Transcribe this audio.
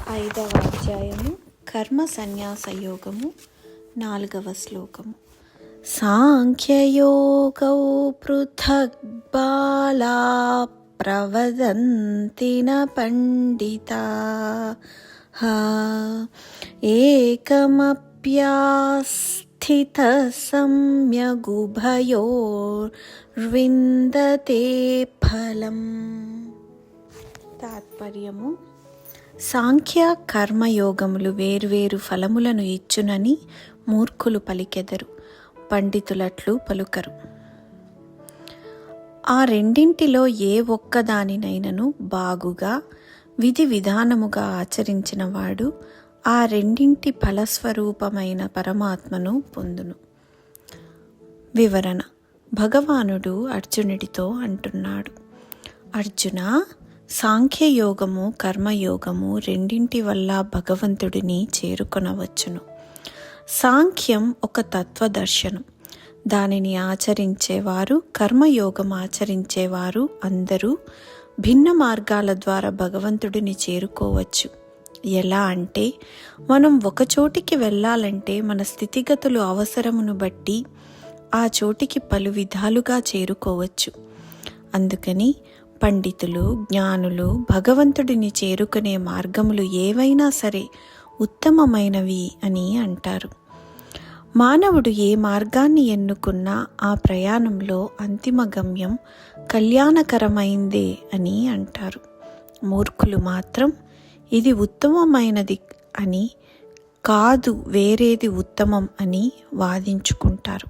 5వ అధ్యాయము కర్మ సన్యాస యోగము 4వ శ్లోకము. సాంఖ్యయోగౌ పృథక్ బాలా ప్రవదంతి న పండితాః ఏకమప్యాస్థితః సమ్యగుభయోర్విందతే ఫలం. తాత్పర్యము: సాంఖ్య కర్మయోగములు వేర్వేరు ఫలములను ఇచ్చునని మూర్ఖులు పలికెదరు, పండితులట్లు పలుకరు. ఆ రెండింటిలో ఏ ఒక్కదానినైనను బాగుగా విధి విధానముగా ఆచరించిన వాడు ఆ రెండింటి ఫలస్వరూపమైన పరమాత్మను పొందును. వివరణ: భగవానుడు అర్జునుడితో అంటున్నాడు, అర్జున, సాంఖ్యయోగము కర్మయోగము రెండింటి వల్ల భగవంతుడిని చేరుకొనవచ్చును. సాంఖ్యం ఒక తత్వదర్శనం. దానిని ఆచరించేవారు, కర్మయోగం ఆచరించేవారు అందరూ భిన్న మార్గాల ద్వారా భగవంతుడిని చేరుకోవచ్చు. ఎలా అంటే, మనం ఒక చోటికి వెళ్ళాలంటే మన స్థితిగతులు అవసరమును బట్టి ఆ చోటికి పలు విధాలుగా చేరుకోవచ్చు. అందుకని పండితులు, జ్ఞానులు భగవంతుడిని చేరుకునే మార్గములు ఏవైనా సరే ఉత్తమమైనవి అని అంటారు. మానవుడు ఏ మార్గాన్ని ఎన్నుకున్నా ఆ ప్రయాణంలో అంతిమ గమ్యం కళ్యాణకరమైందే అని అంటారు. మూర్ఖులు మాత్రం ఇది ఉత్తమమైనది అని కాదు, వేరేది ఉత్తమం అని వాదించుకుంటారు.